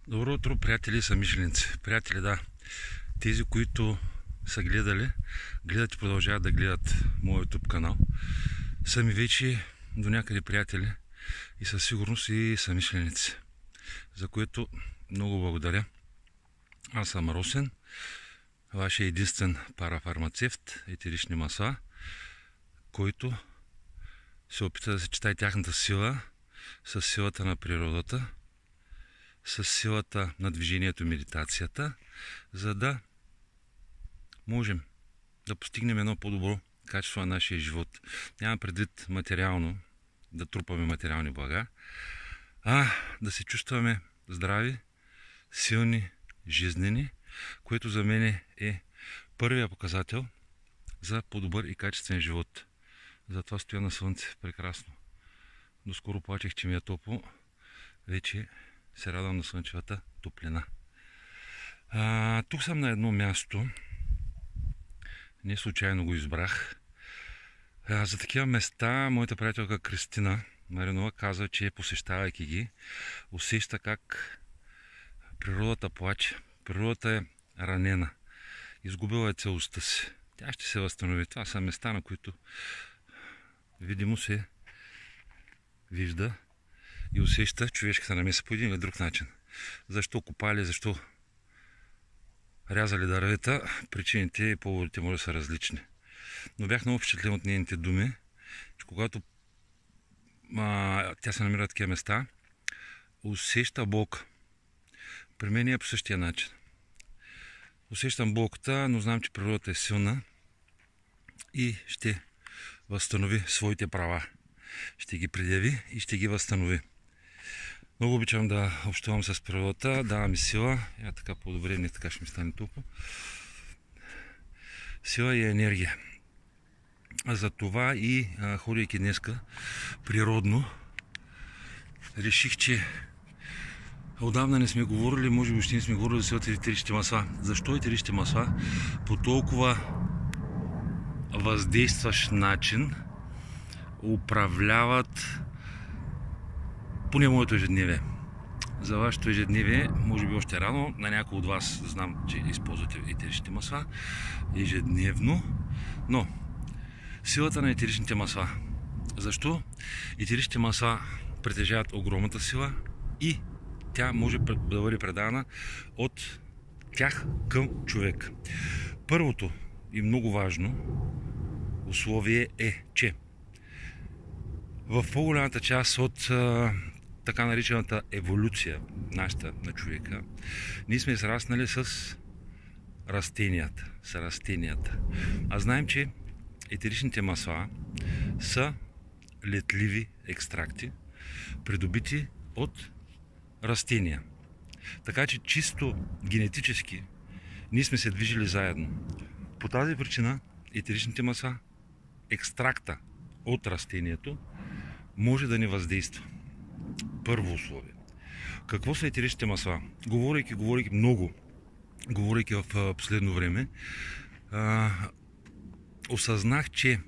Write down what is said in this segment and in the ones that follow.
Добро утро, приятели и самишленици. Приятели, да, тези, които са гледат и продължават да гледат моят YouTube канал, са ми вече до някъде приятели и със сигурност и самишленици, за което много благодаря. Аз съм Росен, вашия единствен парафармацевт, етерични масла, който се опита да съчетае тяхната сила с силата на природата, с силата на движението и медитацията, за да можем да постигнем едно по-добро качество на нашия живот. Няма предвид материално, да трупаме материални блага, а да се чувстваме здрави, силни, жизнени, което за мен е първия показател за по-добър и качествен живот. Затова стоя на слънце. Прекрасно. Доскоро плачех, че ми е топло. Вече се радвам на слънчевата топлина. Тук съм на едно място. Не случайно го избрах. За такива места моята приятелка Кристина Маринова каза, че посещавайки ги, усеща как природата плаче. Природата е ранена. Изгубила е целостта си. Тя ще се възстанови. Това са места, на които видимо се вижда и усеща човешката намеса по един или друг начин. Защо копали, защо рязали дървета, причините и поводите може да са различни. Но бях много впечатлен от нейните думи, че когато тя се намира в такива места, усеща болка. При мен е по същия начин. Усещам болката, но знам, че природата е силна и ще възстанови своите права. Ще ги предяви и ще ги възстанови. Много обичам да общувам с природата, дава ми сила. Така по-добре, не така ще ми стане топло. Сила и енергия. За това и ходейки днеска природно, реших, че отдавна не сме говорили, може би още не сме говорили за етеричните масла. Защо етеричните масла по толкова въздействащ начин управляват поне моето ежедневие. За вашето ежедневие, може би още рано, на някои от вас знам, че използвате етеричните масла ежедневно, но силата на етеричните масла. Защо? Етеричните масла притежават огромната сила и тя може да бъде предана от тях към човек. Първото и много важно условие е, че в по-голямата част от така наречената еволюция, нашата на човека, ние сме израснали с растенията. А знаем, че етеричните масла са летливи екстракти, придобити от растения. Така че чисто генетически ние сме се движили заедно. По тази причина етеричните масла, екстракта от растението, може да ни въздейства. Първо условие. Какво са етеричните масла? Говорейки много, говорейки в последно време, осъзнах, че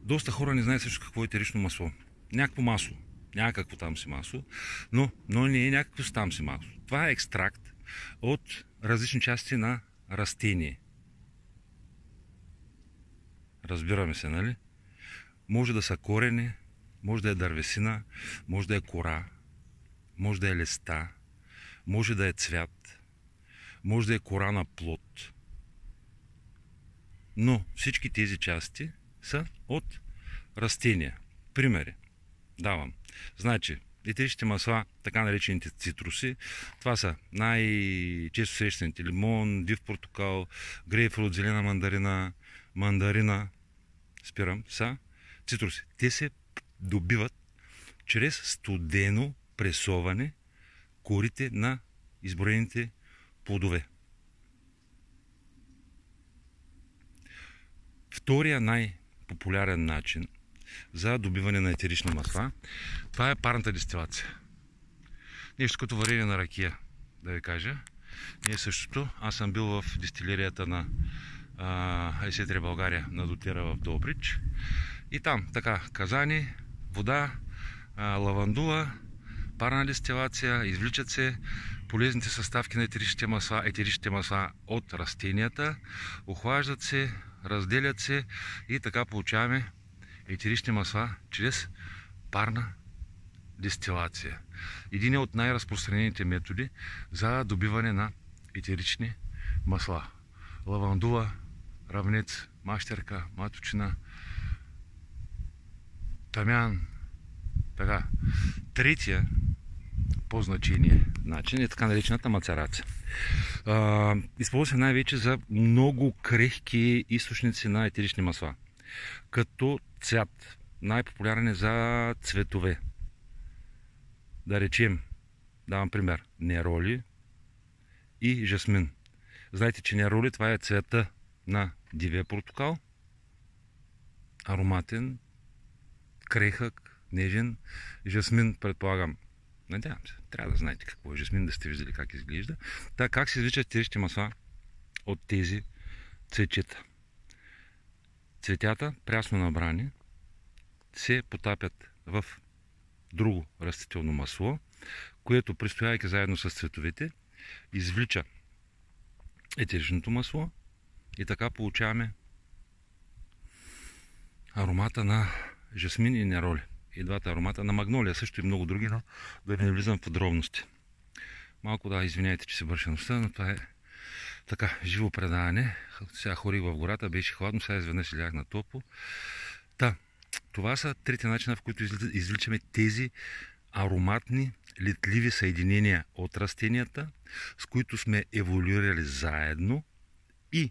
доста хора не знаят също какво е етерично масло. Някакво масло. Някакво там си масло, но не е някакво там си масло. Това е екстракт от различни части на растение. Разбираме се, нали? Може да са корени, може да е дървесина, може да е кора, може да е листа, може да е цвят, може да е кора на плод. Но всички тези части са от растения. Примери давам. Значи, етеричните масла, така наречените цитруси, това са най-често срещаните лимон, див портокал, грейпфрут, зелена мандарина, са цитруси. Те се добиват чрез студено пресоване корите на изброените плодове. Втория най-популярен начин за добиване на етерични масла, това е парната дестилация. Нещо като варение на ракия, да ви кажа. Не е същото. Аз съм бил в дестилерията на Есетри България на Дотера в Добрич. И там така казани, вода, лавандула, парна дестилация, извличат се полезните съставки на етеричните масла от растенията, охлаждат се, разделят се и така получаваме етерични масла чрез парна дестилация. Един от най-разпространените методи за добиване на етерични масла. Лавандула, равнец, мащерка, маточина, тамян. Така. Третия по значение начин е така наречената мацерация. Използва се най-вече за много крехки източници на етерични масла. Като цвят. Най-популярен е за цветове. Да речем, давам пример, нероли и жасмин. Знаете, че нероли това е цвета на дивия портокал. Ароматен, крехък, нежен. Жасмин, предполагам, надявам се, трябва да знаете какво е жасмин, да сте виждали как изглежда. Така, как се извличат етеричните масла от тези цветчета? Цветята, прясно набрани, се потапят в друго растително масло, което, престояйки заедно с цветовете, извлича етеричното масло и така получаваме аромата на жасмин и нероли. И двата аромата на магнолия, също и много други, но да не влизам в подробности. Малко да, извиняйте, че се върша нощта, но това е така, живо предаване. Сега хорих в гората, беше хладно, сега изведнъж лях на топло. Това са трите начина, в които извличаме тези ароматни, летливи съединения от растенията, с които сме еволюирали заедно и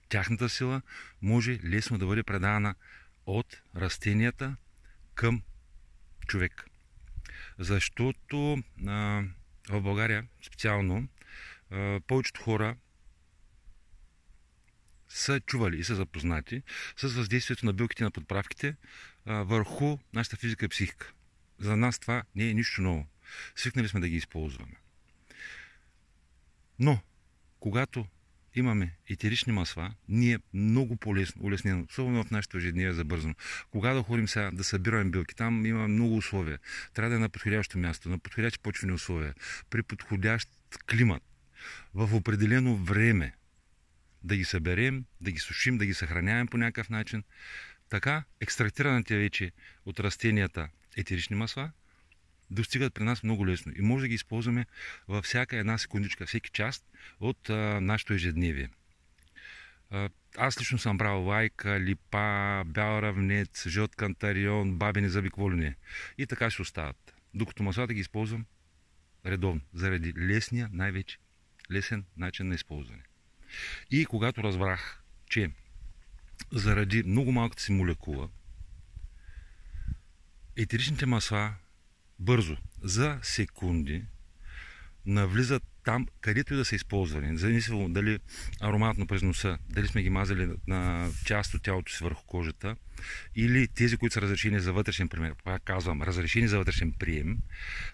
тяхната сила може лесно да бъде предавана от растенията към човек. Защото в България специално повечето хора са чували и са запознати с въздействието на билките на подправките върху нашата физика и психика. За нас това не е нищо ново. Свикнали сме да ги използваме. Но, когато имаме етерични масла, ние много по-лесно, улеснено, особено в нашето ежедневие забързано. Когато ходим сега да събираме билки, там има много условия. Трябва да е на подходящо място, на подходящи почвени условия, при подходящ климат, в определено време да ги съберем, да ги сушим, да ги съхраняваме по някакъв начин. Така, екстрактираните вече от растенията етерични масла достигат при нас много лесно и може да ги използваме във всяка една секундичка, всеки част от нашето ежедневие. Аз лично съм брал лайка, липа, бял равнец, жълт кантарион, бабени зъби, какво ли не. И така ще остават. Докато маслата ги използвам редовно, заради лесния, най-вече лесен начин на използване. И когато разбрах, че заради много малката си молекула, етеричните масла бързо, за секунди, навлизат там, където и да са използвани. Независимо дали ароматно през носа, дали сме ги мазали на част от тялото си върху кожата, или тези, които са разрешени за вътрешен прием, пак казвам, разрешени за вътрешен прием,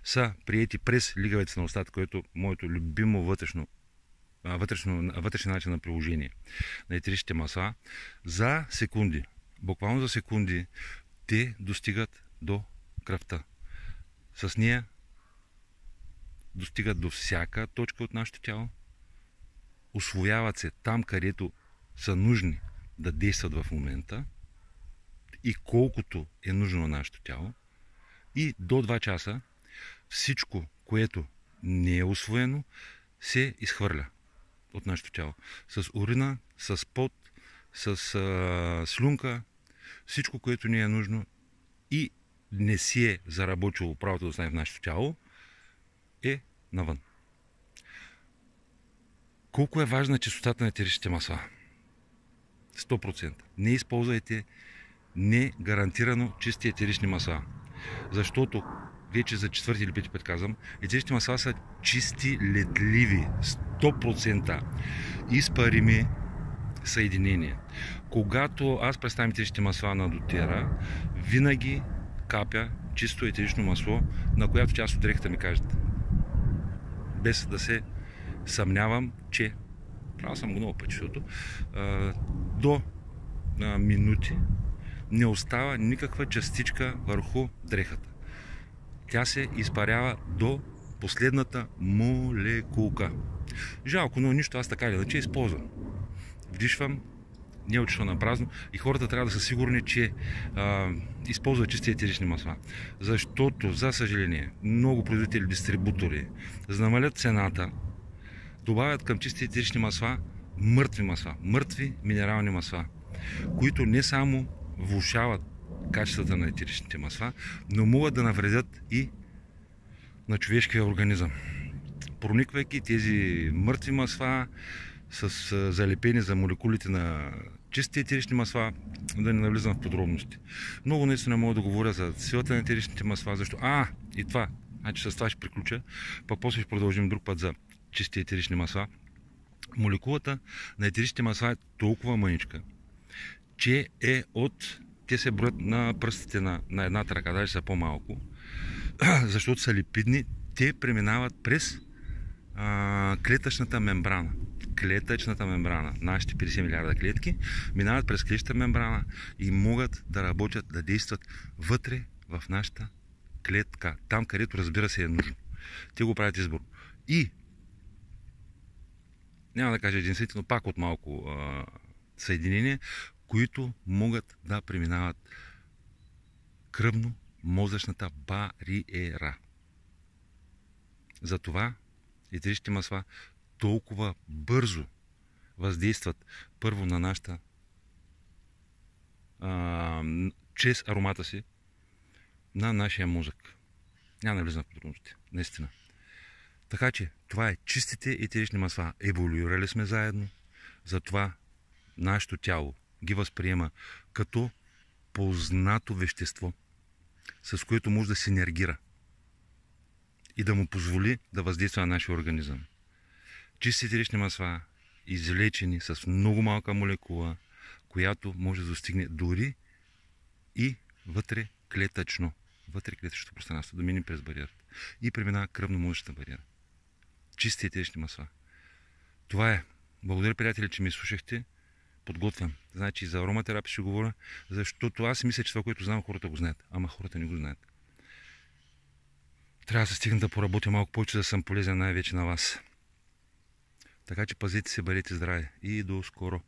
са приети през лигавицата на устата, което е моето любимо вътрешен начин на приложение на етеричните масла, за секунди, буквално за секунди, те достигат до кръвта. С нея достигат до всяка точка от нашето тяло, усвояват се там, където са нужни да действат в момента и колкото е нужно на нашето тяло, и до 2 часа всичко, което не е усвоено, се изхвърля от нашето тяло. С урина, с пот, с слюнка, всичко, което не е нужно и не си е заработило правото да остане в нашето тяло, е навън. Колко е важна чистотата на етеричните масла? 100%. Не използвайте негарантирано чисти етерични масла. Защото, вече за 4 или 5 път казвам, етеричните масла са чисти, летливи, 100% изпарими съединения. Когато аз представям етеричните масла на дотера, винаги капя чисто етерично масло, на която част от дрехата ми кажете. Без да се съмнявам, че правил съм го много пъти, защото до минути не остава никаква частичка върху дрехата. Тя се изпарява до последната молекулка. Жалко, но нищо, аз така или иначе използвам. Вдишвам, не отишва на празно и хората трябва да са сигурни, че използват чисти етерични масла. Защото, за съжаление, много производители, дистрибутори, за да намалят цената, добавят към чисти етерични масла мъртви минерални масла, които не само влошават качествата на етеричните масла, но могат да навредят и на човешкия организъм. Прониквайки тези мъртви масла с залепени за молекулите на чисти етерични масла, да не навлизам в подробности. Много наистина мога да говоря за силата на етеричните масла, защо... И това. Значи с това ще приключа, пък после ще продължим друг път за чисти етерични масла. Молекулата на етеричните масла е толкова мъничка, че те се броят на пръстите на едната ръка, даже са по-малко, защото са липидни, те преминават през клетъчната мембрана. Клетъчната мембрана, нашите 50 милиарда клетки, минават през клетъчната мембрана и могат да работят, да действат вътре в нашата клетка. Там, където разбира се е нужно. Те го правят избор. И няма да кажа единствено, но пак от малко съединения, които могат да преминават кръвно-мозъчната бариера. Затова етеричните масла толкова бързо въздействат първо на нашата чрез аромата си на нашия мозък. Няма да влизам в подробности, наистина. Така че това е чистите етерични масла. Еволюирали сме заедно, затова нашето тяло ги възприема като познато вещество, с което може да синергира и да му позволи да въздейства на нашия организъм. Чисти етерични масла, излечени с много малка молекула, която може да достигне дори и вътре клетъчното пространство, да мине през бариерата и преминава кръвно-мозъчната бариера. Чисти етерични масла. Това е. Благодаря, приятели, че ми слушахте. Подготвям. Значи за ароматерапия ще говоря, защото аз си мисля, че това, което знам, хората го знаят. Ама хората не го знаят. Трябва да се стигна да поработя малко повече, да съм полезен най-вече на вас. Така че пазете се, бъдете здрави и до скоро.